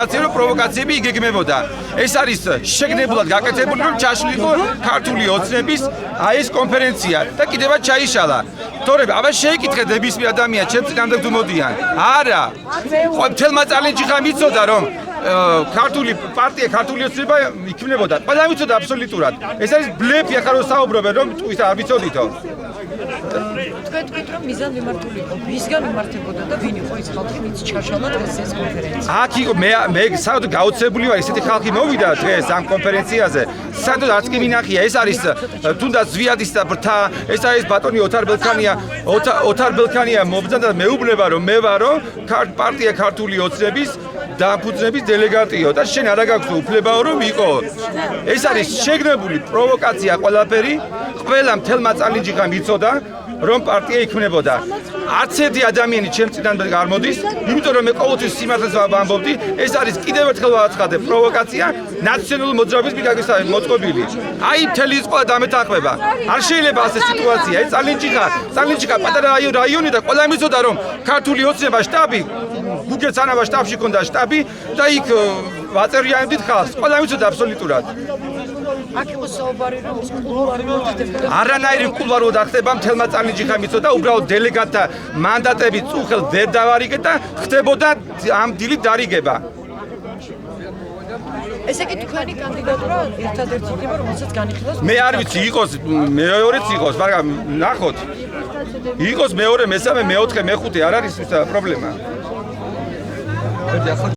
ცირო პროვოკაციები იგეგმებოდა. ეს არის შეგნებულად გაკეთებული, რომ ჩაშლილიყო ქართული ოცნების ეს კონფერენცია და კიდევაც ჩაიშალა. თორემ აბა შეიკითხეთ ნებისმიერ ადამიანს, ჩემ წინამდე თუ მოდიან. არა. ხო მთელმა წალენჯი ხომ იცოდა რომ ქართული პარტია, ქართული ოცნება იქმნებოდა. ყველა ვიცოდა აბსოლუტურად. ეს არის ბლეფი, ახლა რომ საუბრობენ, რომ ის არ ვიცოდითო. თქვენ რომ მიზან მიმართული იყო, ვისგან მიმართებოდა და ვინ იყო ის ხალხი, ვინც ჩაშალა დღეს ეს კონფერენცია? აქ იყო მე საერთოდ გაოცებული ვარ, ესეთი ხალხი მოვიდა დღეს ამ კონფერენციაზე. საერთოდ არც კი მინახია, ეს არის თუნდაც ზვიადის და ბრთა, ეს არის ბატონი ოთარ ბელქანია მობრძა და მეუბნება რომ მე ვარო პარტია ქართული ოცნების დამფუძნების დელეგატიო და შენ არა გაქვს უფლებაო რომ იყო. ეს არის შეგნებული პროვოკაცია ყველაფერი, ყველა მთელმა წალენჯიხამ იცოდა რომ პარტია იქმნებოდა. არც ერთი ადამიანი ჩემ წინამდე არ მოდის, იმიტომ რომ მე ყოველთვის სიმართლეს ვამბობდი, ეს არის კიდევ ერთხელ ვაცხადე პროვოკაცია ნაციონალური მოძრაობის მიგაგისავე მოწყობილი. აი მთელი ის ყველა დამეთანხმება. არ შეიძლება ასე სიტუაცია. ეს წალენჯიხა პატარა რაიონი და ყველა მიცოდა რომ ქართული ოცნება შტაბი გუგეც ანაბა შტაბში ქონდა შტაბი და იქ ვაწერიანებდით ხალხს. ყველა მიცოდა აბსოლუტურად. აქ იყო საუბარი რომ კულუარულად ხდებოდა. არანაირი კულუარულად ხდება მთელმა წალენჯიხამ იცოდა, უბრალოდ დელეგატთა მანდატები წუხელ ვერ დავარიგეთ და ხდებოდა ამ დილით დარიგება. ესე იგი თქვენი კანდიდატურა ერთადერთი იქნება, რომელსაც განიხილავს. მე არ ვიცი, იყოს მეორეც იყოს, მაგრამ ნახოთ. იყოს მეორე, მესამე, მეოთხე, მეხუთე, არ არის პრობლემა.